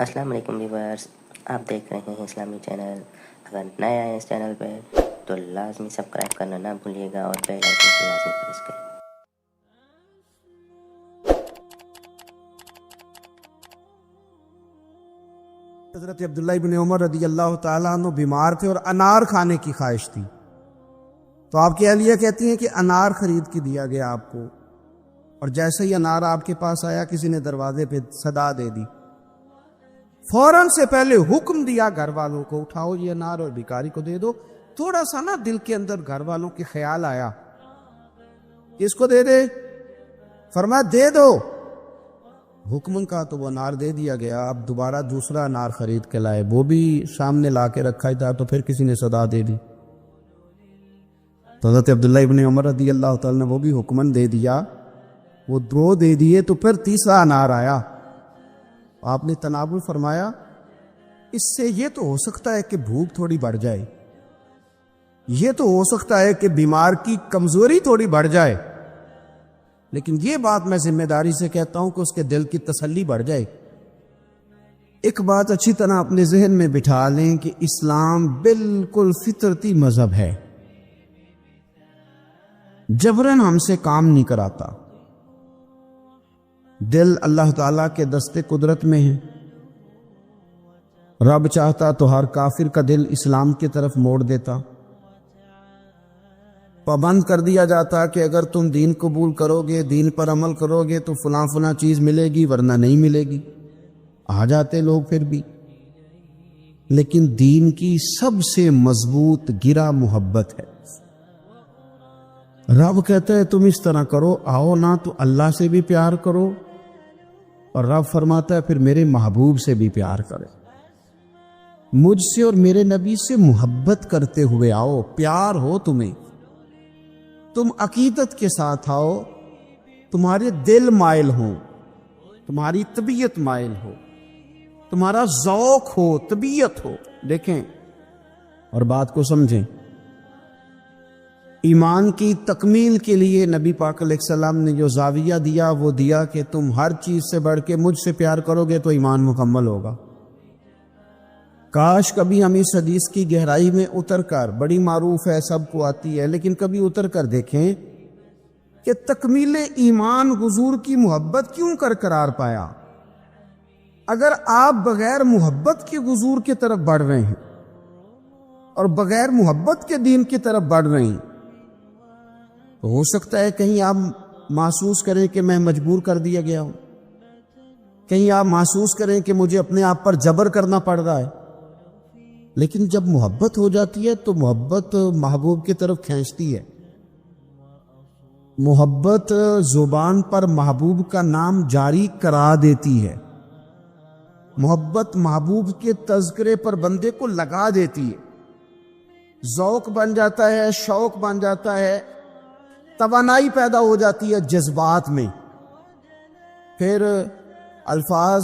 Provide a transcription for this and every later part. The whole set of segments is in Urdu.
السلام علیکم ویورز، آپ دیکھ رہے ہیں اسلامی چینل۔ اگر نئے آئے اس چینل پہ تو لازمی سبسکرائب کرنا نہ بھولیے گا اور بیل آئکن کو لازمی پریس کریں۔ حضرت عبداللہ ابن عمر رضی اللہ تعالیٰ عنہ بیمار تھے اور انار کھانے کی خواہش تھی، تو آپ کی اہلیہ کہتی ہیں کہ انار خرید کے دیا گیا آپ کو، اور جیسے ہی انار آپ کے پاس آیا کسی نے دروازے پہ صدا دے دی، فوراً سے پہلے حکم دیا گھر والوں کو اٹھاؤ یہ انار اور بھکاری کو دے دو۔ تھوڑا سا نا دل کے اندر گھر والوں کے خیال آیا کہ اس کو دے دے، فرمایا دے دو، حکم کا تو وہ انار دے دیا گیا۔ اب دوبارہ دوسرا انار خرید کے لائے، وہ بھی سامنے لا کے رکھا ہی تھا، تو پھر کسی نے صدا دے دی، تو حضرت عبداللہ ابن عمر رضی اللہ تعالیٰ نے وہ بھی حکمن دے دیا، وہ دو دے دیے، تو پھر تیسرا انار آیا۔ آپ نے تناول فرمایا اس سے یہ تو ہو سکتا ہے کہ بھوک تھوڑی بڑھ جائے، یہ تو ہو سکتا ہے کہ بیمار کی کمزوری تھوڑی بڑھ جائے، لیکن یہ بات میں ذمہ داری سے کہتا ہوں کہ اس کے دل کی تسلی بڑھ جائے۔ ایک بات اچھی طرح اپنے ذہن میں بٹھا لیں کہ اسلام بالکل فطرتی مذہب ہے، جبراً ہم سے کام نہیں کراتا۔ دل اللہ تعالیٰ کے دست قدرت میں ہے، رب چاہتا تو ہر کافر کا دل اسلام کی طرف موڑ دیتا، پابند کر دیا جاتا کہ اگر تم دین قبول کرو گے، دین پر عمل کرو گے تو فلاں فلاں چیز ملے گی، ورنہ نہیں ملے گی، آ جاتے لوگ پھر بھی۔ لیکن دین کی سب سے مضبوط گرہ محبت ہے۔ رب کہتا ہے تم اس طرح کرو، آؤ نا تو اللہ سے بھی پیار کرو، اور رب فرماتا ہے پھر میرے محبوب سے بھی پیار کرے، مجھ سے اور میرے نبی سے محبت کرتے ہوئے آؤ، پیار ہو تمہیں، تم عقیدت کے ساتھ آؤ، تمہارے دل مائل ہو، تمہاری طبیعت مائل ہو، تمہارا ذوق ہو، طبیعت ہو۔ دیکھیں اور بات کو سمجھیں، ایمان کی تکمیل کے لیے نبی پاک علیہ السلام نے جو زاویہ دیا وہ دیا کہ تم ہر چیز سے بڑھ کے مجھ سے پیار کرو گے تو ایمان مکمل ہوگا۔ کاش کبھی ہم اس حدیث کی گہرائی میں اتر کر، بڑی معروف ہے، سب کو آتی ہے، لیکن کبھی اتر کر دیکھیں کہ تکمیل ایمان حضور کی محبت کیوں قرار پایا۔ اگر آپ بغیر محبت کے حضور کی طرف بڑھ رہے ہیں اور بغیر محبت کے دین کی طرف بڑھ رہے ہیں، تو ہو سکتا ہے کہیں آپ محسوس کریں کہ میں مجبور کر دیا گیا ہوں، کہیں آپ محسوس کریں کہ مجھے اپنے آپ پر جبر کرنا پڑ رہا ہے۔ لیکن جب محبت ہو جاتی ہے تو محبت محبوب کی طرف کھینچتی ہے۔ محبت زبان پر محبوب کا نام جاری کرا دیتی ہے، محبت محبوب کے تذکرے پر بندے کو لگا دیتی ہے، ذوق بن جاتا ہے، شوق بن جاتا ہے، توانائی پیدا ہو جاتی ہے جذبات میں، پھر الفاظ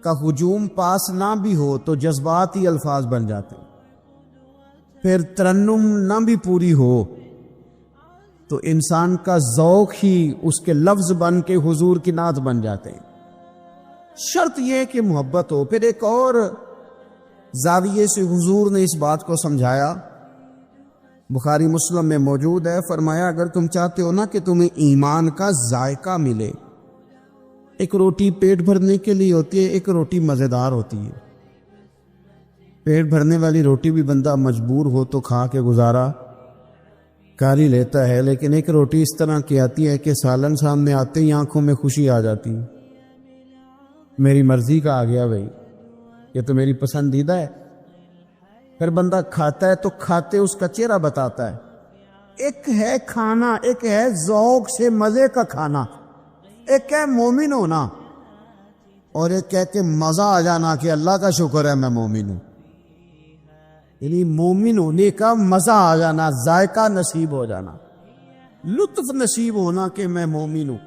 کا ہجوم پاس نہ بھی ہو تو جذبات ہی الفاظ بن جاتے ہیں، پھر ترنم نہ بھی پوری ہو تو انسان کا ذوق ہی اس کے لفظ بن کے حضور کی نعت بن جاتے ہیں۔ شرط یہ کہ محبت ہو۔ پھر ایک اور زاویے سے حضور نے اس بات کو سمجھایا، بخاری مسلم میں موجود ہے، فرمایا اگر تم چاہتے ہو نا کہ تمہیں ایمان کا ذائقہ ملے، ایک روٹی پیٹ بھرنے کے لیے ہوتی ہے، ایک روٹی مزیدار ہوتی ہے۔ پیٹ بھرنے والی روٹی بھی بندہ مجبور ہو تو کھا کے گزارا کر ہی لیتا ہے، لیکن ایک روٹی اس طرح کی آتی ہے کہ سالن سامنے آتے ہی آنکھوں میں خوشی آ جاتی ہے، میری مرضی کا آ گیا بھائی، یہ تو میری پسندیدہ ہے۔ پھر بندہ کھاتا ہے تو کھاتے اس کا چہرہ بتاتا ہے۔ ایک ہے کھانا، ایک ہے ذوق سے مزے کا کھانا، ایک ہے مومن ہونا، اور ایک ہے کہ مزہ آ جانا کہ اللہ کا شکر ہے میں مومن ہوں، یعنی مومن ہونے کا مزہ آ جانا، ذائقہ نصیب ہو جانا، لطف نصیب ہونا کہ میں مومن ہوں۔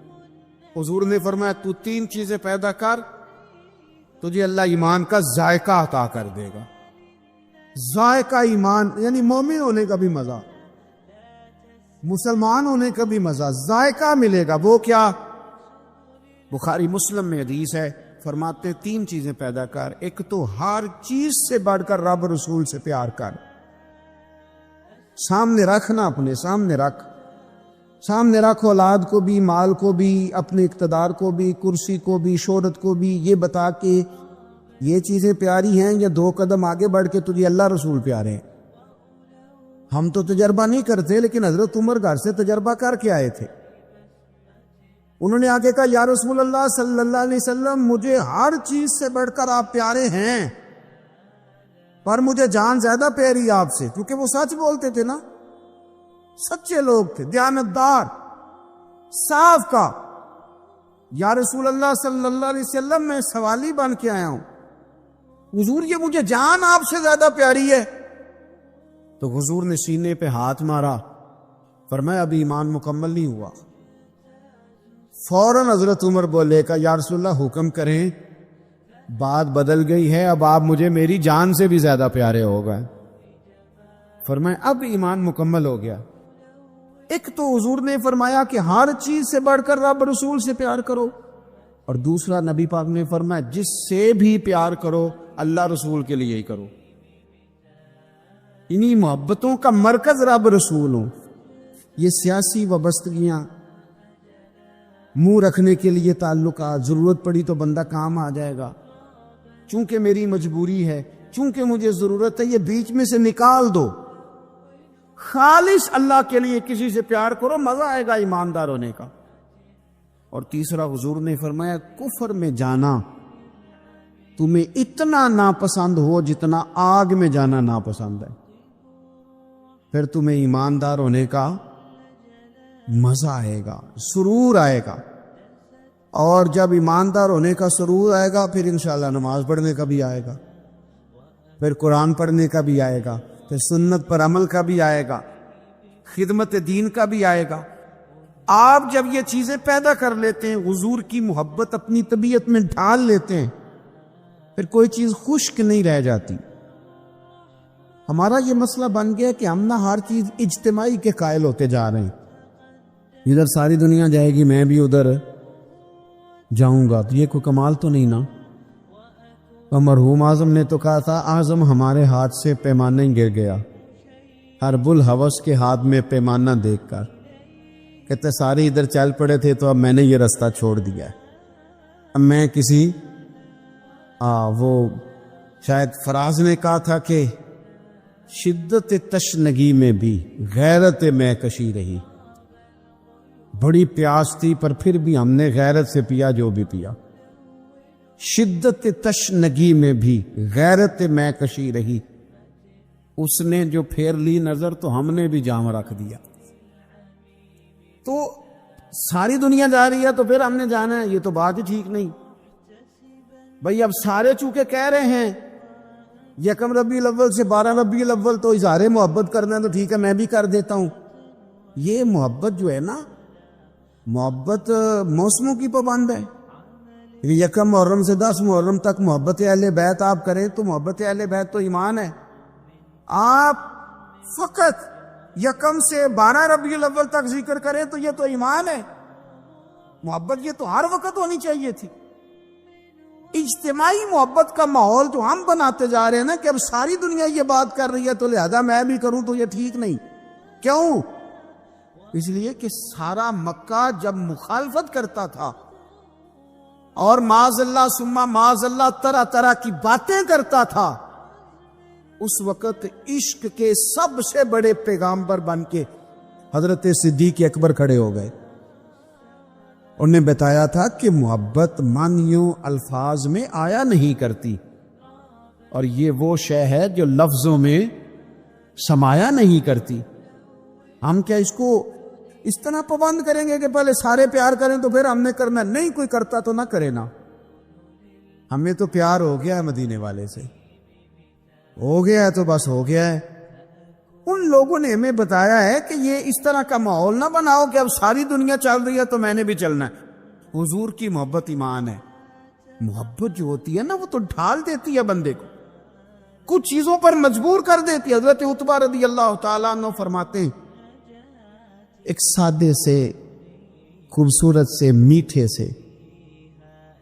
حضور نے فرمایا تو تین چیزیں پیدا کر، تجھے اللہ ایمان کا ذائقہ عطا کر دے گا۔ ذائقہ ایمان یعنی مومن ہونے کا بھی مزہ، مسلمان ہونے کا بھی مزہ، ذائقہ ملے گا۔ وہ کیا؟ بخاری مسلم میں حدیث ہے، فرماتے 3 چیزیں پیدا کر. ایک تو ہر چیز سے بڑھ کر رب رسول سے پیار کر. سامنے رکھنا، اپنے سامنے رکھ اولاد کو بھی، مال کو بھی، اپنے اقتدار کو بھی، کرسی کو بھی، شہرت کو بھی. یہ بتا کہ یہ چیزیں پیاری ہیں یا 2 قدم آگے بڑھ کے تجھے اللہ رسول پیارے ہیں. ہم تو تجربہ نہیں کرتے، لیکن حضرت عمر گھر سے تجربہ کر کے آئے تھے. انہوں نے آگے کہا یا رسول اللہ صلی اللہ علیہ وسلم، مجھے ہر چیز سے بڑھ کر آپ پیارے ہیں، پر مجھے جان زیادہ پیاری آپ سے. کیونکہ وہ سچ بولتے تھے نا، سچے لوگ تھے، دیانتدار، صاف کا. یا رسول اللہ صلی اللہ علیہ وسلم، میں سوالی بن کے آیا ہوں، حضور یہ مجھے جان آپ سے زیادہ پیاری ہے. تو حضور نے سینے پہ ہاتھ مارا، فرمایا ابھی ایمان مکمل نہیں ہوا. فوراً حضرت عمر بولے کہ یا رسول اللہ حکم کریں، بات بدل گئی ہے، اب آپ مجھے میری جان سے بھی زیادہ پیارے ہو گئے. فرمایا اب ایمان مکمل ہو گیا. ایک تو حضور نے فرمایا کہ ہر چیز سے بڑھ کر رب رسول سے پیار کرو، اور دوسرا نبی پاک نے فرمایا جس سے بھی پیار کرو اللہ رسول کے لیے ہی کرو. انہی محبتوں کا مرکز رب رسول ہوں. یہ سیاسی وابستگیاں، منہ رکھنے کے لیے تعلقات، ضرورت پڑی تو بندہ کام آ جائے گا، چونکہ میری مجبوری ہے، چونکہ مجھے ضرورت ہے، یہ بیچ میں سے نکال دو. خالص اللہ کے لیے کسی سے پیار کرو، مزہ آئے گا ایماندار ہونے کا. اور تیسرا حضور نے فرمایا کفر میں جانا تمہیں اتنا ناپسند ہو جتنا آگ میں جانا ناپسند ہے، پھر تمہیں ایماندار ہونے کا مزہ آئے گا، سرور آئے گا. اور جب ایماندار ہونے کا سرور آئے گا پھر انشاءاللہ نماز پڑھنے کا بھی آئے گا، پھر قرآن پڑھنے کا بھی آئے گا، پھر سنت پر عمل کا بھی آئے گا، خدمت دین کا بھی آئے گا. آپ جب یہ چیزیں پیدا کر لیتے ہیں، حضور کی محبت اپنی طبیعت میں ڈھال لیتے ہیں، پھر کوئی چیز خشک نہیں رہ جاتی. ہمارا یہ مسئلہ بن گیا کہ ہم نہ ہر چیز اجتماعی کے قائل ہوتے جا رہے ہیں. ادھر ساری دنیا جائے گی، میں بھی ادھر جاؤں گا، تو یہ کوئی کمال تو نہیں نا. اور مرحوم اعظم نے تو کہا تھا اعظم ہمارے ہاتھ سے پیمانہ ہی گر گیا، ہر بلحوث کے ہاتھ میں پیمانہ دیکھ کر. کہتے سارے ادھر چل پڑے تھے تو اب میں نے یہ رستہ چھوڑ دیا ہے. اب میں کسی وہ شاید فراز نے کہا تھا کہ شدت تشنگی میں بھی غیرت میں کشی رہی. بڑی پیاس تھی پر پھر بھی ہم نے غیرت سے پیا جو بھی پیا. شدت تشنگی میں بھی غیرت میں کشی رہی. اس نے جو پھیر لی نظر تو ہم نے بھی جام رکھ دیا. تو ساری دنیا جا رہی ہے تو پھر ہم نے جانا ہے، یہ تو بات ہی ٹھیک نہیں. بھئی اب سارے چونکہ کہہ رہے ہیں 1 ربیع الاول سے 12 ربیع الاول تو اظہار محبت کرنا ہے، تو ٹھیک ہے میں بھی کر دیتا ہوں. یہ محبت جو ہے نا، محبت موسموں کی پابند ہے. 1 محرم سے 10 محرم تک محبت اہل بیت آپ کریں تو محبت اہل بیت تو ایمان ہے. آپ فقط 1 سے 12 ربیع الاول تک ذکر کریں تو یہ تو ایمان ہے. محبت یہ تو ہر وقت ہونی چاہیے تھی. اجتماعی محبت کا ماحول جو ہم بناتے جا رہے ہیں نا کہ اب ساری دنیا یہ بات کر رہی ہے تو لہذا میں بھی کروں، تو یہ ٹھیک نہیں. کیوں؟ اس لیے کہ سارا مکہ جب مخالفت کرتا تھا اور معاذ اللہ ثم معاذ اللہ طرح طرح کی باتیں کرتا تھا، اس وقت عشق کے سب سے بڑے پیغامبر بن کے حضرت صدیق اکبر کھڑے ہو گئے. انہوں نے بتایا تھا کہ محبت معنیوں الفاظ میں آیا نہیں کرتی، اور یہ وہ شے ہے جو لفظوں میں سمایا نہیں کرتی. ہم کیا اس کو اس طرح پابند کریں گے کہ پہلے سارے پیار کریں تو پھر ہم نے کرنا؟ نہیں، کوئی کرتا تو نہ کرے نا. ہمیں تو پیار ہو گیا ہے مدینے والے سے، ہو گیا ہے تو بس ہو گیا ہے. ان لوگوں نے ہمیں بتایا ہے کہ یہ اس طرح کا ماحول نہ بناؤ کہ اب ساری دنیا چل رہی ہے تو میں نے بھی چلنا ہے. حضور کی محبت ایمان ہے. محبت جو ہوتی ہے نا وہ تو ڈھال دیتی ہے بندے کو، کچھ چیزوں پر مجبور کر دیتی ہے. حضرت عتبہ رضی اللہ تعالیٰ عنہ فرماتے ہیں ایک سادے سے، خوبصورت سے، میٹھے سے،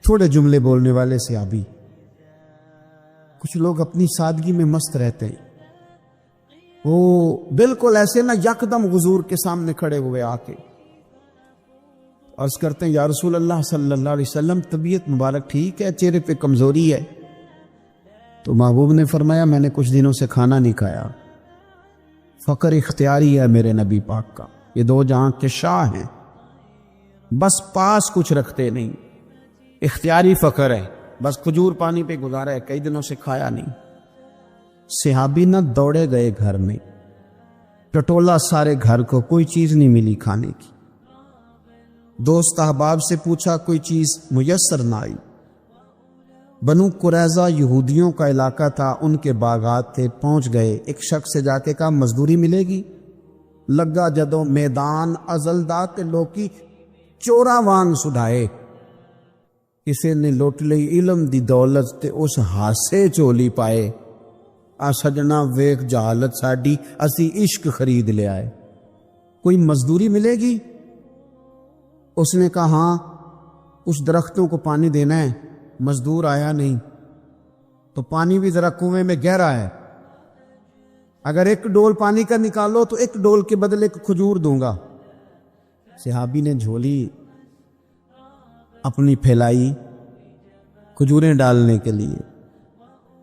تھوڑے جملے بولنے والے صحابی. کچھ لوگ اپنی سادگی میں مست رہتے ہیں. وہ بالکل ایسے نہ یکدم حضور کے سامنے کھڑے ہوئے آ کے عرض کرتے ہیں یا رسول اللہ صلی اللہ علیہ وسلم طبیعت مبارک ٹھیک ہے, چہرے پہ کمزوری ہے. تو محبوب نے فرمایا میں نے کچھ دنوں سے کھانا نہیں کھایا. فقر اختیاری ہے میرے نبی پاک کا, یہ دو جہاں کے شاہ ہیں, بس پاس کچھ رکھتے نہیں, اختیاری فقر ہے, بس کھجور پانی پہ گزارا ہے, کئی دنوں سے کھایا نہیں. صحابی نہ دوڑے گئے گھر میں, ٹٹولا سارے گھر کو, کوئی چیز نہیں ملی کھانے کی. دوست احباب سے پوچھا, کوئی چیز میسر نہ آئی. بنو قریظہ یہودیوں کا علاقہ تھا, ان کے باغات تھے, پہنچ گئے. ایک شخص سے جا کے کہا مزدوری ملے گی. لگا جدوں میدان ازلدا تے لوکی چورا وانگ سڈائے. کسی نے لوٹ لئی علم دی دولت تے اس ہاسے چولی پائے. آ سجنا ویخ جہالت ساڈی, اسی عشق خرید لے آئے. کوئی مزدوری ملے گی؟ اس نے کہا ہاں, اس درختوں کو پانی دینا ہے. مزدور آیا نہیں, تو پانی بھی ذرا کنویں میں گہرا ہے, اگر ایک ڈول پانی کا نکالو تو ایک ڈول کے بدلے ایک کھجور دوں گا. صحابی نے جھولی اپنی پھیلائی کھجوریں ڈالنے کے لیے.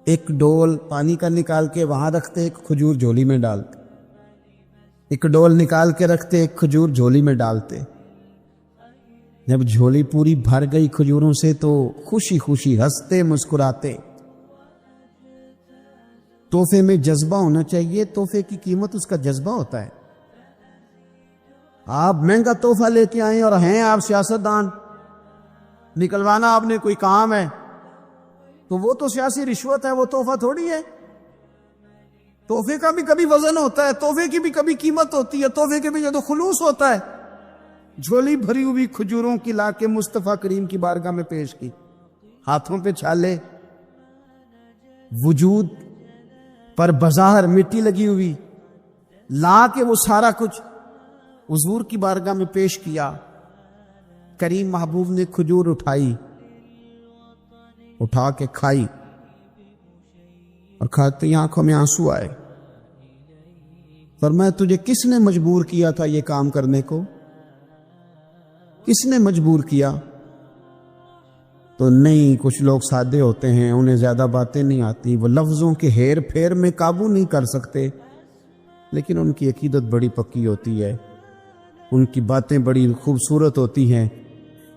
ایک ڈول پانی کا نکال کے وہاں رکھتے, ایک کھجور جھولی میں ڈالتے. ایک ڈول نکال کے رکھتے, ایک کھجور جھولی میں ڈالتے. جب جھولی پوری بھر گئی کھجوروں سے تو خوشی خوشی ہنستے مسکراتے. تحفے میں جذبہ ہونا چاہیے, تحفے کی قیمت اس کا جذبہ ہوتا ہے. آپ مہنگا تحفہ لے کے آئیں اور ہیں آپ سیاستدان, نکلوانا آپ نے کوئی کام ہے, تو وہ تو سیاسی رشوت ہے, وہ تحفہ تھوڑی ہے. تحفے کا بھی کبھی وزن ہوتا ہے, تحفے کی بھی کبھی قیمت ہوتی ہے, تحفے کے بھی جو خلوص ہوتا ہے. جھولی بھری ہوئی کھجوروں کی لا کے مصطفیٰ کریم کی بارگاہ میں پیش کی, ہاتھوں پہ چھالے, وجود پر بظاہر مٹی لگی ہوئی, لا کے وہ سارا کچھ حضور کی بارگاہ میں پیش کیا. کریم محبوب نے کھجور اٹھائی, اٹھا کے کھائی, اور کھاتے ہی آنکھوں میں آنسو آئے. فرمایا تجھے کس نے مجبور کیا تھا یہ کام کرنے کو؟ کس نے مجبور کیا؟ تو نہیں, کچھ لوگ سادے ہوتے ہیں, انہیں زیادہ باتیں نہیں آتی, وہ لفظوں کے ہیر پھیر میں قابو نہیں کر سکتے, لیکن ان کی عقیدت بڑی پکی ہوتی ہے, ان کی باتیں بڑی خوبصورت ہوتی ہیں,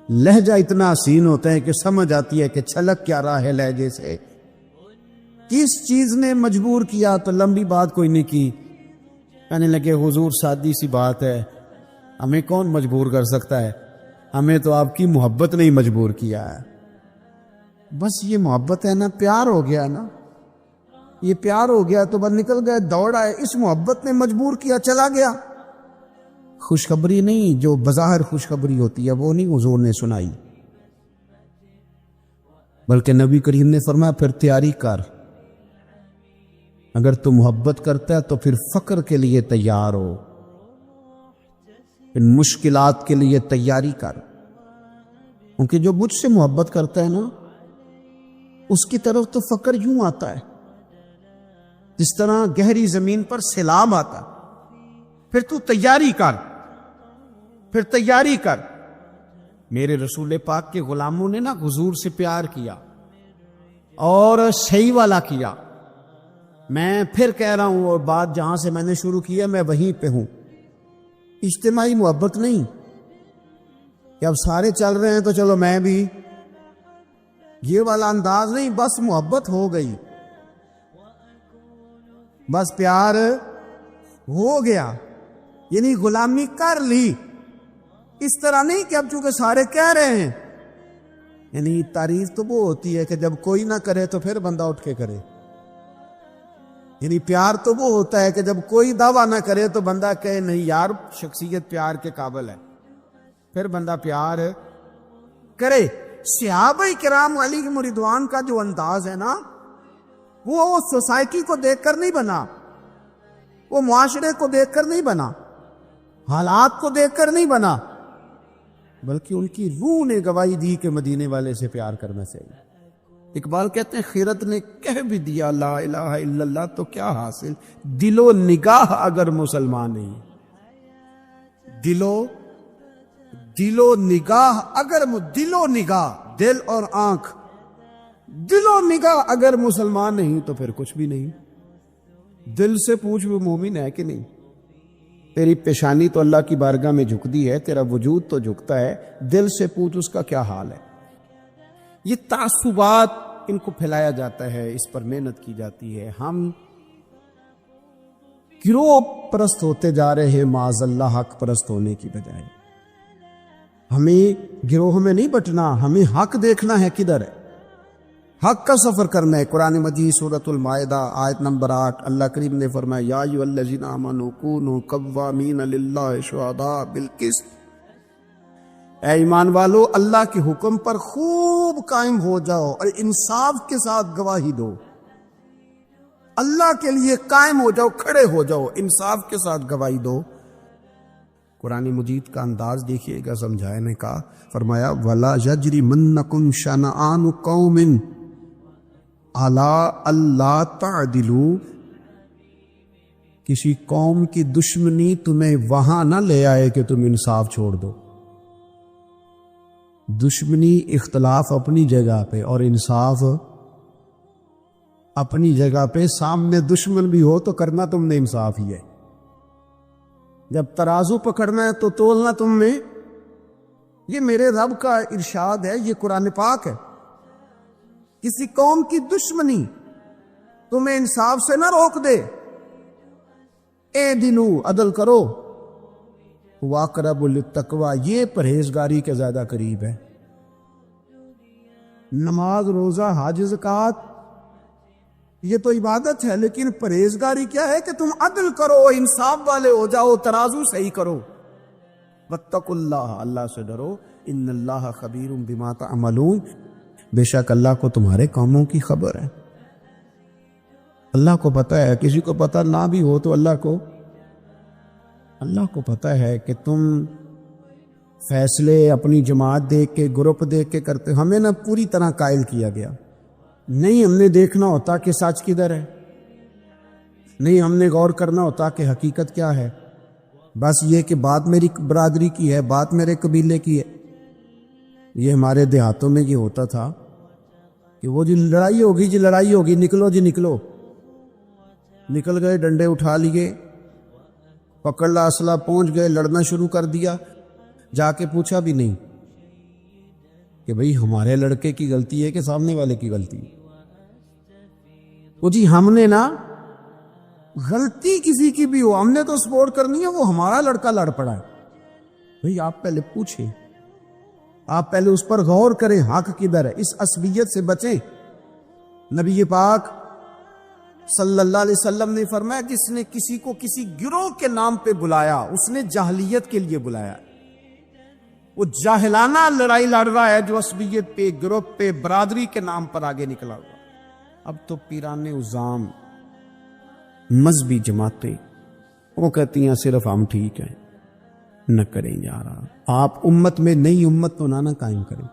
لہجہ اتنا حسین ہوتا ہے کہ سمجھ آتی ہے کہ چھلک کیا رہا ہے لہجے سے. کس چیز نے مجبور کیا؟ تو لمبی بات کوئی نہیں کی, کہنے لگے حضور سادی سی بات ہے, ہمیں کون مجبور کر سکتا ہے, ہمیں تو آپ کی محبت نے ہی مجبور کیا ہے. بس یہ محبت ہے نا, پیار ہو گیا نا, یہ پیار ہو گیا تو بس نکل گئے, دوڑ آئے, اس محبت نے مجبور کیا, چلا گیا. خوشخبری نہیں, جو بظاہر خوشخبری ہوتی ہے وہ نہیں حضور نے سنائی, بلکہ نبی کریم نے فرمایا پھر تیاری کر. اگر تو محبت کرتا ہے تو پھر فقر کے لیے تیار ہو, ان مشکلات کے لیے تیاری کر. کیونکہ جو مجھ سے محبت کرتا ہے نا, اس کی طرف تو فقر یوں آتا ہے جس طرح گہری زمین پر سیلاب آتا. پھر تو تیاری کر, پھر تیاری کر. میرے رسول پاک کے غلاموں نے نا حضور سے پیار کیا اور صحیح والا کیا. میں پھر کہہ رہا ہوں, اور بات جہاں سے میں نے شروع کیا میں وہیں پہ ہوں. اجتماعی محبت نہیں کہ اب سارے چل رہے ہیں تو چلو میں بھی, یہ والا انداز نہیں. بس محبت ہو گئی, بس پیار ہو گیا, یعنی غلامی کر لی. اس طرح نہیں کہ اب چونکہ سارے کہہ رہے ہیں, یعنی تعریف تو وہ ہوتی ہے کہ جب کوئی نہ کرے تو پھر بندہ اٹھ کے کرے. یعنی پیار تو وہ ہوتا ہے کہ جب کوئی دعویٰ نہ کرے تو بندہ کہے نہیں یار شخصیت پیار کے قابل ہے, پھر بندہ پیار کرے. صحابہ کرام علیہم رضوان کا جو انداز ہے نا, وہ سوسائٹی کو دیکھ کر نہیں بنا, وہ معاشرے کو دیکھ کر نہیں بنا, حالات کو دیکھ کر نہیں بنا. بلکہ ان کی روح نے گواہی دی کہ مدینے والے سے پیار کرنا چاہیے۔ اقبال کہتے ہیں خیرت نے کہہ بھی دیا لا الہ الا اللہ تو کیا حاصل، دل و نگاہ اگر مسلمان نہیں، دل و نگاہ اگر دل و نگاہ، دل اور آنکھ، دل و نگاہ اگر مسلمان نہیں تو پھر کچھ بھی نہیں۔ دل سے پوچھ وہ مومن ہے کہ نہیں، تیری پیشانی تو اللہ کی بارگاہ میں جھکتی ہے، تیرا وجود تو جھکتا ہے، دل سے پوچھ اس کا کیا حال ہے۔ یہ تعصبات ان کو پھیلایا جاتا ہے، اس پر محنت کی جاتی ہے، ہم گروہ پرست ہوتے جا رہے ہیں معاذ اللہ حق پرست ہونے کی بجائے۔ ہمیں گروہ میں نہیں بٹنا، ہمیں حق دیکھنا ہے کدھر ہے، حق کا سفر کرنا ہے۔ قرآن مجید سورۃ المائدہ آیت نمبر 8 اللہ کریم نے فرمایا یا ایھا الذین آمنوا کونوا قوامین للہ شہداء بالقسط، اے ایمان والو اللہ کے حکم پر خوب قائم ہو جاؤ اور انصاف کے ساتھ گواہی دو۔ اللہ کے لیے قائم ہو جاؤ، کھڑے ہو جاؤ، انصاف کے ساتھ گواہی دو۔ قرآن مجید کا انداز دیکھیے گا سمجھانے کا، فرمایا وَلَا يَجْرِمَنَّكُمْ شَنَآنُ قَوْمٍ عَلَىٰ أَلَّا تَعْدِلُوا، کسی قوم کی دشمنی تمہیں وہاں نہ لے آئے کہ تم انصاف چھوڑ دو۔ دشمنی اختلاف اپنی جگہ پہ اور انصاف اپنی جگہ پہ، سامنے دشمن بھی ہو تو کرنا تم نے انصاف ہی ہے۔ جب ترازو پکڑنا ہے تو تولنا تم نے، یہ میرے رب کا ارشاد ہے، یہ قرآن پاک ہے۔ کسی قوم کی دشمنی تمہیں انصاف سے نہ روک دے، اے دلو عدل کرو، واقرب للتقوی، یہ پرہیزگاری کے زیادہ قریب ہے۔ نماز، روزہ، حج، زکوٰۃ یہ تو عبادت ہے، لیکن پرہیزگاری کیا ہے کہ تم عدل کرو، انصاف والے ہو جاؤ، ترازو صحیح کرو۔ واتقوا اللہ، اللہ سے ڈرو، ان اللہ خبیر بما تعملون، بے شک اللہ کو تمہارے کاموں کی خبر ہے۔ اللہ کو پتہ ہے، کسی کو پتہ نہ بھی ہو تو اللہ کو پتہ ہے کہ تم فیصلے اپنی جماعت دیکھ کے، گروپ دیکھ کے کرتے ہو۔ ہمیں نہ پوری طرح قائل کیا گیا، نہیں ہم نے دیکھنا ہوتا کہ سچ کدھر ہے، نہیں ہم نے غور کرنا ہوتا کہ حقیقت کیا ہے، بس یہ کہ بات میری برادری کی ہے، بات میرے قبیلے کی ہے۔ یہ ہمارے دیہاتوں میں یہ ہوتا تھا کہ وہ جی لڑائی ہوگی، نکلو جی نکلو، نکل گئے، ڈنڈے اٹھا لیے، پکڑ لا اسلحہ، پہنچ گئے، لڑنا شروع کر دیا، جا کے پوچھا بھی نہیں کہ بھئی ہمارے لڑکے کی غلطی ہے کہ سامنے والے کی غلطی ہے۔ وہ جی ہم نے نا غلطی کسی کی بھی ہو، ہم نے تو سپورٹ کرنی ہے، وہ ہمارا لڑکا لڑ پڑا ہے۔ بھئی آپ پہلے پوچھیں، آپ پہلے اس پر غور کریں حق کدھر ہے، اس عصبیت سے بچیں۔ نبی پاک صلی اللہ علیہ وسلم نے فرمایا جس نے کسی کو کسی گروہ کے نام پہ بلایا اس نے جاہلیت کے لیے بلایا، وہ جاہلانہ لڑائی لڑ رہا ہے جو عصبیت پہ، گروپ پہ، برادری کے نام پر آگے نکلا ہوا۔ اب تو پیران عظام، مذہبی جماعتیں وہ کہتی ہیں صرف ہم ٹھیک ہیں، نہ کریں یار، آپ امت میں نئی امت تو نہ قائم کریں،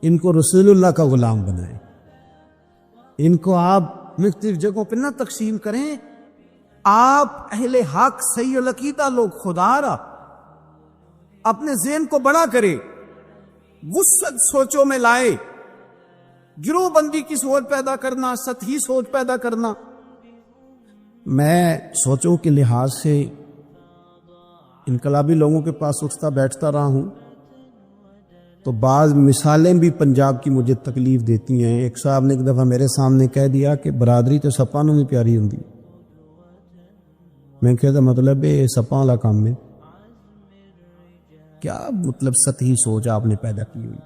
ان کو رسول اللہ کا غلام بنائیں، ان کو آپ مختلف جگہوں پہ نہ تقسیم کریں، آپ اہل حق صحیح العقیدہ لوگ خدا را اپنے ذہن کو بڑا کرے، وسعت سوچوں میں لائے، گروہ بندی کی سوچ پیدا کرنا، سطحی سوچ پیدا کرنا۔ میں سوچوں کے لحاظ سے انقلابی لوگوں کے پاس اٹھتا بیٹھتا رہا ہوں تو بعض مثالیں بھی پنجاب کی مجھے تکلیف دیتی ہیں۔ ایک صاحب نے ایک دفعہ میرے سامنے کہہ دیا کہ برادری تو سپاں نوں بھی پیاری ہوندی، میں کہتا مطلب ہے سپاں والا کام ہے کیا؟ مطلب سطحی سوچ آپ نے پیدا کی ہوئی،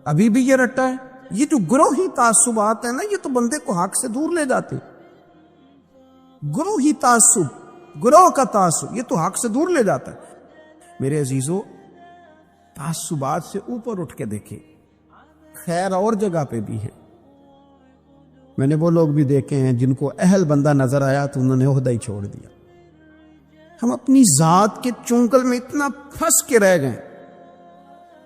ابھی بھی یہ رٹا ہے۔ یہ جو گروہی تعصبات ہیں نا، یہ تو بندے کو حق سے دور لے جاتے۔ گروہی تعصب، گروہ کا تعصب، یہ تو حق سے دور لے جاتا ہے۔ میرے عزیزو، تعصبات سے اوپر اٹھ کے دیکھیں، خیر اور جگہ پہ بھی ہے۔ میں نے وہ لوگ بھی دیکھے ہیں جن کو اہل بندہ نظر آیا تو انہوں نے عہدہ ہی چھوڑ دیا، ہم اپنی ذات کے چنگل میں اتنا پھنس کے رہ گئے.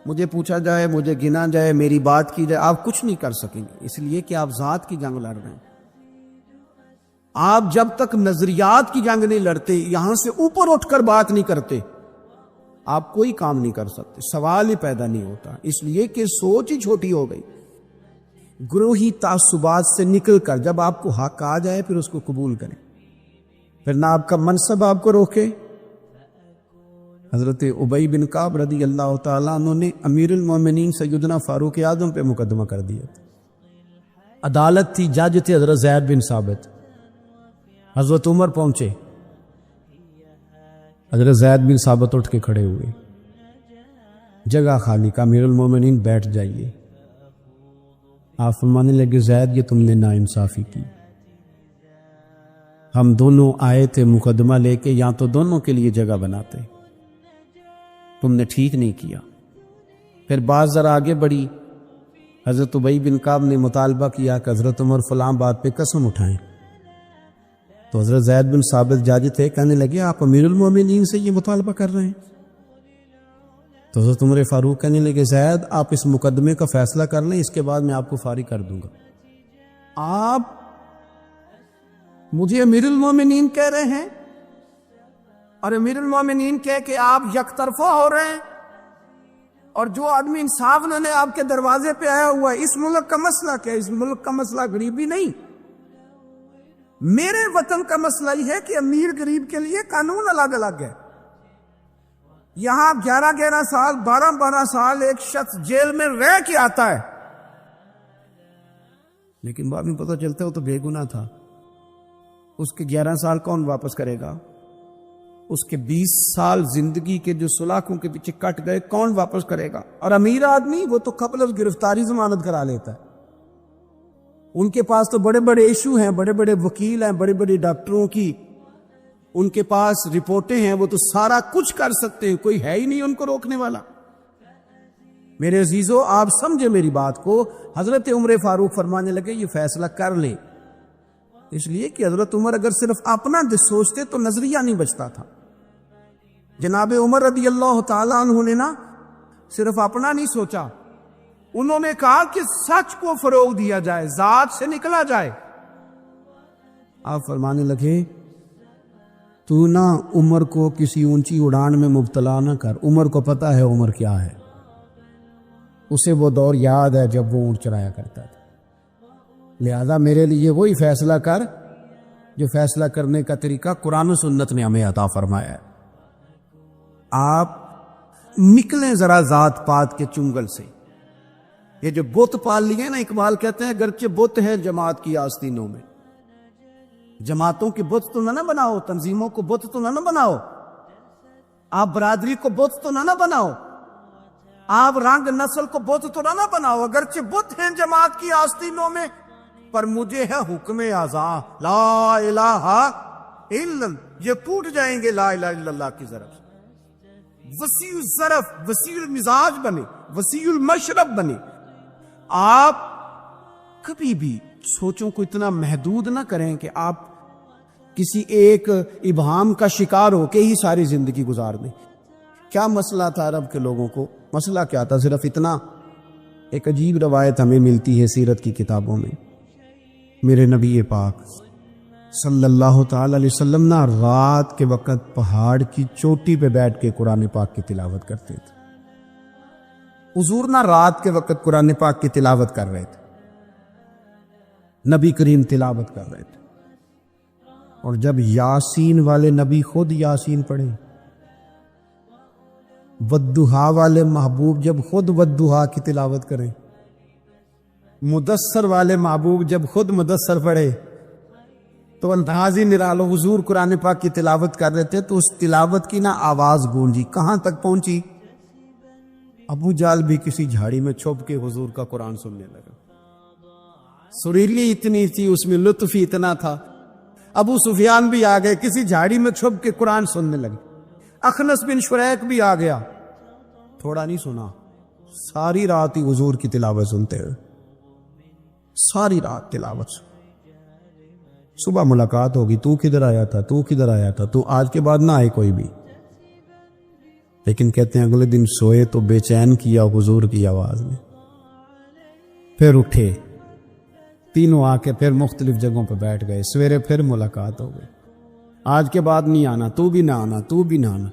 مجھے پوچھا جائے، مجھے گنا جائے، میری بات کی جائے، آپ کچھ نہیں کر سکیں گے، اس لیے کہ آپ ذات کی جنگ لڑ رہے ہیں. آپ جب تک نظریات کی جنگ نہیں لڑتے، یہاں سے اوپر اٹھ کر بات نہیں کرتے، آپ کوئی کام نہیں کر سکتے، سوال ہی پیدا نہیں ہوتا. اس لیے کہ سوچ ہی چھوٹی ہو گئی. گروہی تعصبات سے نکل کر جب آپ کو حق آ جائے پھر اس کو قبول کریں، پھر نہ آپ کا منصب آپ کو روکے. حضرت ابی بن کعب رضی اللہ تعالیٰ عنہ نے امیر المومنین سیدنا فاروق اعظم پہ مقدمہ کر دیا. عدالت تھی، جج تھے حضرت زید بن ثابت. حضرت عمر پہنچے، حضرت زید بن ثابت اٹھ کے کھڑے ہوئے، جگہ خالی کا، امیر المومنین بیٹھ جائیے. آپ فرمانے لگے زید یہ تم نے ناانصافی کی، ہم دونوں آئے تھے مقدمہ لے کے، یا تو دونوں کے لیے جگہ بناتے، تم نے ٹھیک نہیں کیا. پھر بات ذرا آگے بڑھی، حضرت ابی بن کعب نے مطالبہ کیا کہ حضرت عمر فلاں بات پہ قسم اٹھائیں. تو حضرت زید بن ثابت جاج تھے، کہنے لگے آپ امیر المومنین سے یہ مطالبہ کر رہے ہیں؟ تو حضرت عمر فاروق کہنے لگے زید آپ اس مقدمے کا فیصلہ کر لیں، اس کے بعد میں آپ کو فارغ کر دوں گا. آپ مجھے امیر المومنین کہہ رہے ہیں، اور امیر المومنین کہہ کہ آپ یک طرفہ ہو رہے ہیں، اور جو آدمی انصاف لینے آپ کے دروازے پہ آیا ہوا ہے. اس ملک کا مسئلہ کیا ہے؟ اس ملک کا مسئلہ غریبی نہیں، میرے وطن کا مسئلہ یہ ہے کہ امیر غریب کے لیے قانون الگ الگ ہے. یہاں 11 سال 12 سال ایک شخص جیل میں رہ کے آتا ہے، لیکن بعد میں پتہ چلتا ہے وہ تو بے گناہ تھا. اس کے 11 سال کون واپس کرے گا؟ اس کے 20 سال زندگی کے جو سلاخوں کے پیچھے کٹ گئے کون واپس کرے گا؟ اور امیر آدمی وہ تو قبل از گرفتاری ضمانت کرا لیتا ہے. ان کے پاس تو بڑے بڑے ایشو ہیں، بڑے بڑے وکیل ہیں، بڑے بڑے ڈاکٹروں کی ان کے پاس رپورٹیں ہیں، وہ تو سارا کچھ کر سکتے ہیں، کوئی ہے ہی نہیں ان کو روکنے والا. میرے عزیزو آپ سمجھے میری بات کو. حضرت عمر فاروق فرمانے لگے یہ فیصلہ کر لیں، اس لیے کہ حضرت عمر اگر صرف اپنا سوچتے تو نظریہ نہیں بچتا تھا. جناب عمر رضی اللہ تعالیٰ عنہ نے نا صرف اپنا نہیں سوچا، انہوں نے کہا کہ سچ کو فروغ دیا جائے، ذات سے نکلا جائے. آپ فرمانے لگے تو نہ عمر کو کسی اونچی اڑان میں مبتلا نہ کر، عمر کو پتہ ہے عمر کیا ہے، اسے وہ دور یاد ہے جب وہ اونٹ چرایا کرتا تھا. لہذا میرے لیے وہی فیصلہ کر جو فیصلہ کرنے کا طریقہ قرآن و سنت نے ہمیں عطا فرمایا ہے. آپ نکلیں ذرا ذات پات کے چنگل سے. یہ جو بت پال لیے نا، اقبال کہتے ہیں گرچہ بت ہے جماعت کی آستینوں میں، جماعتوں کے بت تو نہ بناؤ، تنظیموں کو بت تو نہ بناؤ، آپ برادری کو بت تو نہ بناؤ، آپ رنگ نسل کو بت تو نہ بناؤ. اگرچہ بت ہیں جماعت کی آستینوں میں، پر مجھے ہے حکم اعزاں لا الہ الا اللہ. یہ ٹوٹ جائیں گے لا الہ الا اللہ کی ضرف. وسیع الظرف، وسیع المزاج بنے، وسیع المشرب بنے. آپ کبھی بھی سوچوں کو اتنا محدود نہ کریں کہ آپ کسی ایک ابہام کا شکار ہو کے ہی ساری زندگی گزار دیں. کیا مسئلہ تھا عرب کے لوگوں کو؟ مسئلہ کیا تھا؟ صرف اتنا. ایک عجیب روایت ہمیں ملتی ہے سیرت کی کتابوں میں. میرے نبی پاک صلی اللہ تعالی علیہ وسلم نا رات کے وقت پہاڑ کی چوٹی پہ بیٹھ کے قرآن پاک کی تلاوت کرتے تھے. حضور نا رات کے وقت قرآن پاک کی تلاوت کر رہے تھے، نبی کریم تلاوت کر رہے تھے. اور جب یاسین والے نبی خود یاسین پڑھے، والضحیٰ والے محبوب جب خود والضحیٰ کی تلاوت کریں، مدثر والے محبوب جب خود مدثر پڑھے، تو انداز ہی نرالو. حضور قرآن پاک کی تلاوت کر رہے تھے تو اس تلاوت کی نا آواز گونجی. کہاں تک پہنچی؟ ابو جال بھی کسی جھاڑی میں چھپ کے حضور کا قرآن سننے لگا. سریلی اتنی تھی، اس میں لطف ہی اتنا تھا. ابو سفیان بھی آ گئے، کسی جھاڑی میں چھپ کے قرآن سننے لگے. اخنس بن شریک بھی آ گیا. تھوڑا نہیں سنا، ساری رات ہی حضور کی تلاوت سنتے ہوئے، ساری رات تلاوت. صبح ملاقات ہوگی، تو کدھر آیا تھا، تو کدھر آیا تھا، تو آج کے بعد نہ آئے کوئی بھی۔ لیکن کہتے ہیں اگلے دن سوئے تو بے چین کیا حضور کی آواز نے، پھر اٹھے، تینوں آ کے پھر مختلف جگہوں پہ بیٹھ گئے، سویرے پھر ملاقات ہو گئی، آج کے بعد نہیں آنا، تو بھی نہ آنا، تو بھی نہ آنا۔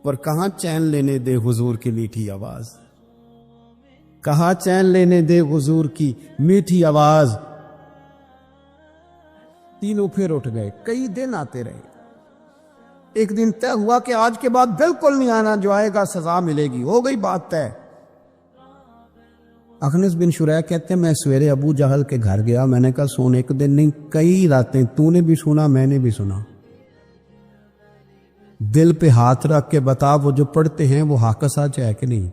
پر کہاں چین لینے دے حضور کی میٹھی آواز، کہاں چین لینے دے حضور کی میٹھی آواز۔ تینوں پھر اٹھ گئے، کئی دن آتے رہے، ایک دن طے ہوا کہ آج کے بعد بالکل نہیں آنا، جو آئے گا سزا ملے گی، ہو گئی بات طے۔ اخنس بن شریح کہتے ہیں میں سویرے ابو جہل کے گھر گیا، میں نے کہا سن ایک دن نہیں کئی راتیں تو نے بھی سنا میں نے بھی سنا، دل پہ ہاتھ رکھ کے بتا وہ جو پڑھتے ہیں وہ حق سچ ہے کہ نہیں،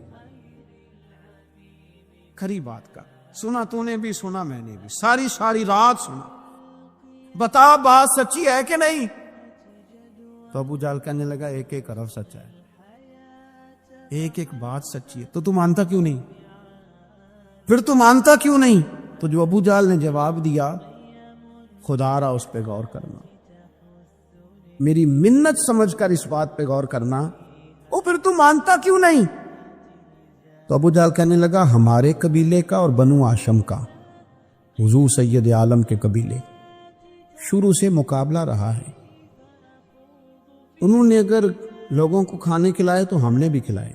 کھری بات کا سنا تو نے بھی سنا میں نے بھی، ساری رات سنا، بتا بات سچی ہے کہ نہیں؟ تو ابو جہل کہنے لگا ایک ایک حرف سچا ہے، ایک ایک بات سچی ہے، تو مانتا کیوں نہیں؟ پھر تو مانتا کیوں نہیں؟ تو جو ابو جہل نے جواب دیا، خدا را اس پہ غور کرنا، میری منت سمجھ کر اس بات پہ غور کرنا، او پھر تو مانتا کیوں نہیں؟ تو ابو جہل کہنے لگا ہمارے قبیلے کا اور بنو ہاشم کا، حضور سید عالم کے قبیلے، شروع سے مقابلہ رہا ہے، انہوں نے اگر لوگوں کو کھانے کھلائے تو ہم نے بھی کھلائے،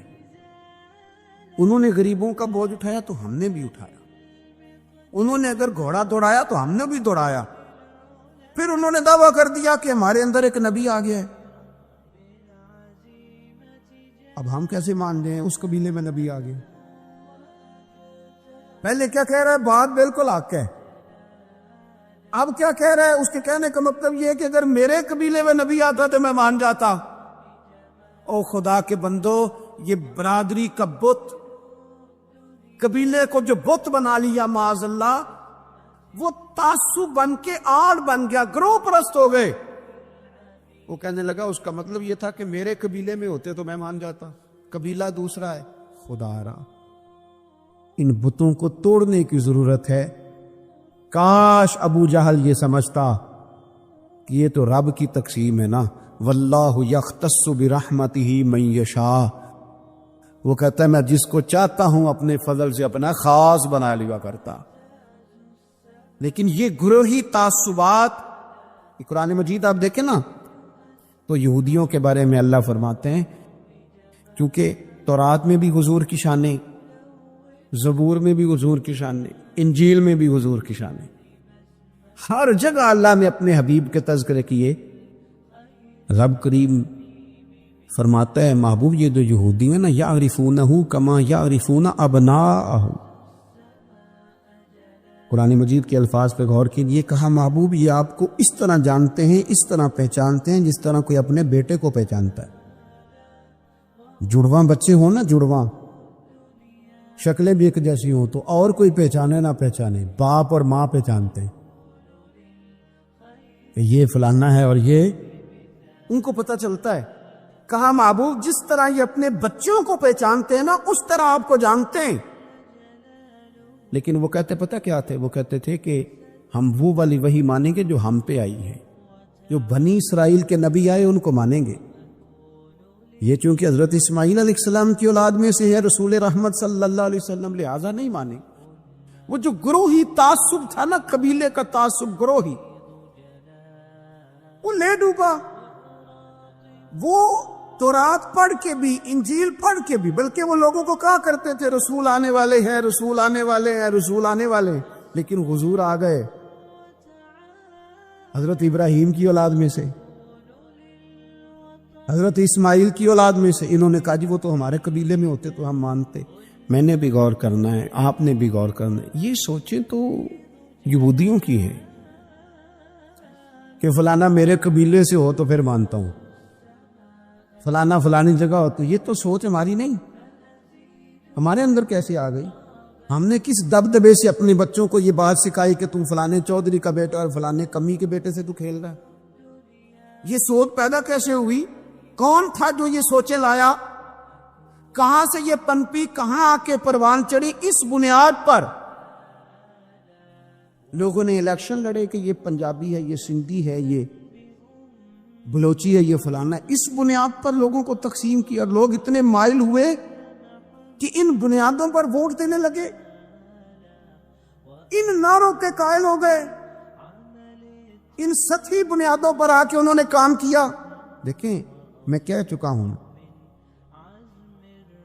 انہوں نے غریبوں کا بوجھ اٹھایا تو ہم نے بھی اٹھایا، انہوں نے اگر گھوڑا دوڑایا تو ہم نے بھی دوڑایا، پھر انہوں نے دعویٰ کر دیا کہ ہمارے اندر ایک نبی آ گیا ہے، اب ہم کیسے مان جائیں اس قبیلے میں نبی آ گئے؟ پہلے کیا کہہ رہا ہے؟ بات بالکل حق ہے، اب کیا کہہ رہا ہے؟ اس کے کہنے کا مطلب یہ ہے کہ اگر میرے قبیلے میں نبی آتا تو میں مان جاتا۔ او خدا کے بندو، یہ برادری کا بت، قبیلے کو جو بت بنا لیا معاذ اللہ، وہ تعصب بن کے آڑ بن گیا، گروہ پرست ہو گئے۔ وہ کہنے لگا اس کا مطلب یہ تھا کہ میرے قبیلے میں ہوتے تو میں مان جاتا، قبیلہ دوسرا ہے۔ خدا را ان بتوں کو توڑنے کی ضرورت ہے۔ کاش ابو جہل یہ سمجھتا کہ یہ تو رب کی تقسیم ہے نا، واللہ یختص برحمتہ من یشاء، وہ کہتا ہے میں جس کو چاہتا ہوں اپنے فضل سے اپنا خاص بنا لیا کرتا۔ لیکن یہ گروہی تعصبات، قرآن مجید آپ دیکھیں نا تو یہودیوں کے بارے میں اللہ فرماتے ہیں کیونکہ تورات میں بھی حضور کی شانیں، زبور میں بھی حضور کی شانیں، انجیل میں بھی حضور کی شانیں، ہر جگہ اللہ نے اپنے حبیب کے تذکرے کیے۔ رب کریم فرماتا ہے محبوب یہ جو یہودی ہیں نا، یعرفونہ کما یعرفون ابناءہم، قرآن مجید کے الفاظ پہ غور کیجئے، کہا محبوب یہ آپ کو اس طرح جانتے ہیں، اس طرح پہچانتے ہیں جس طرح کوئی اپنے بیٹے کو پہچانتا ہے۔ جڑواں بچے ہوں نا، جڑواں شکلیں بھی ایک جیسی ہوں تو اور کوئی پہچانے نہ پہچانے، باپ اور ماں پہچانتے ہیں کہ یہ فلانا ہے، اور یہ ان کو پتہ چلتا ہے۔ کہا محبوب جس طرح یہ اپنے بچوں کو پہچانتے ہیں نا، اس طرح آپ کو جانتے ہیں۔ لیکن وہ کہتے پتہ کیا تھے؟ وہ کہتے تھے کہ ہم وہ والی وحی مانیں گے جو ہم پہ آئی ہے، جو بنی اسرائیل کے نبی آئے ان کو مانیں گے۔ یہ چونکہ حضرت اسماعیل علیہ السلام کی اولاد میں سے ہے رسول رحمت صلی اللہ علیہ وسلم، لہٰذا نہیں مانیں۔ وہ جو گروہی تعصب تھا نا، قبیلے کا تعصب گروہی، وہ لے ڈوبا۔ وہ تورات پڑھ کے بھی، انجیل پڑھ کے بھی، بلکہ وہ لوگوں کو کہا کرتے تھے رسول آنے والے ہیں، رسول آنے والے ہیں، رسول آنے والے ہیں، لیکن حضور آ گئے حضرت ابراہیم کی اولاد میں سے، حضرت اسماعیل کی اولاد میں سے۔ انہوں نے کہا جی وہ تو ہمارے قبیلے میں ہوتے تو ہم مانتے۔ میں نے بھی غور کرنا ہے، آپ نے بھی غور کرنا ہے۔ یہ سوچیں تو یہودیوں کی ہے کہ فلانا میرے قبیلے سے ہو تو پھر مانتا ہوں، فلانا فلانی جگہ ہو تو۔ یہ تو سوچ ہماری نہیں، ہمارے اندر کیسے آ گئی؟ ہم نے کس دبدبے سے اپنے بچوں کو یہ بات سکھائی کہ تم فلانے چودھری کا بیٹا اور فلانے کمی کے بیٹے سے تو کھیل رہا ہے؟ یہ سوچ پیدا کیسے ہوئی؟ کون تھا جو یہ سوچے لایا؟ کہاں سے یہ پنپی، کہاں آ کے پروان چڑھی؟ اس بنیاد پر لوگوں نے الیکشن لڑے کہ یہ پنجابی ہے، یہ سندھی ہے، یہ بلوچی ہے، یہ فلانا ہے، اس بنیاد پر لوگوں کو تقسیم کیا، اور لوگ اتنے مائل ہوئے کہ ان بنیادوں پر ووٹ دینے لگے، ان نعروں کے قائل ہو گئے، ان سطحی بنیادوں پر آ کے انہوں نے کام کیا۔ دیکھیں میں کہہ چکا ہوں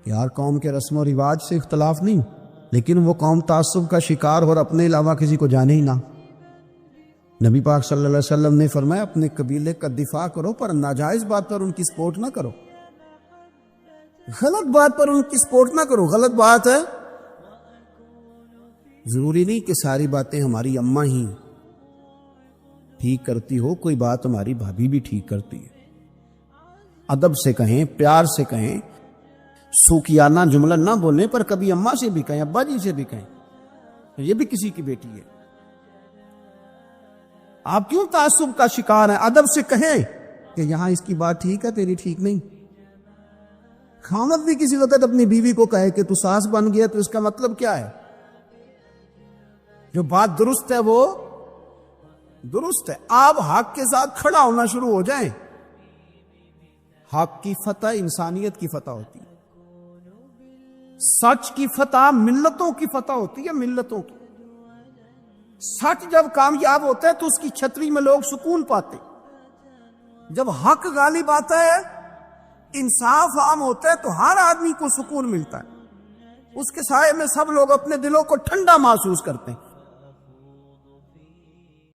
کہ ہر قوم کے رسم و رواج سے اختلاف نہیں، لیکن وہ قوم تعصب کا شکار اور اپنے علاوہ کسی کو جانے ہی نہ۔ نبی پاک صلی اللہ علیہ وسلم نے فرمایا اپنے قبیلے کا دفاع کرو، پر ناجائز بات پر ان کی سپورٹ نہ کرو، غلط بات پر ان کی سپورٹ نہ کرو۔ غلط بات ہے، ضروری نہیں کہ ساری باتیں ہماری اماں ہی ٹھیک کرتی ہو، کوئی بات ہماری بھابھی بھی ٹھیک کرتی ہے۔ ادب سے کہیں، پیار سے کہیں، سوکیانہ جملہ نہ بولیں، پر کبھی اماں سے بھی کہیں، ابا جی سے بھی کہیں، یہ بھی کسی کی بیٹی ہے۔ آپ کیوں تعصب کا شکار ہیں؟ ادب سے کہیں کہ یہاں اس کی بات ٹھیک ہے، تیری ٹھیک نہیں۔ خاوند بھی کسی وقت اپنی بیوی کو کہے کہ تو ساس بن گیا، تو اس کا مطلب کیا ہے؟ جو بات درست ہے وہ درست ہے۔ آپ حق کے ساتھ کھڑا ہونا شروع ہو جائیں، حق کی فتح انسانیت کی فتح ہوتی ہے، سچ کی فتح ملتوں کی فتح ہوتی ہے، ملتوں کی۔ سچ جب کامیاب ہوتا ہے تو اس کی چھتری میں لوگ سکون پاتے، جب حق غالب آتا ہے، انصاف عام ہوتا ہے، تو ہر آدمی کو سکون ملتا ہے، اس کے سائے میں سب لوگ اپنے دلوں کو ٹھنڈا محسوس کرتے ہیں۔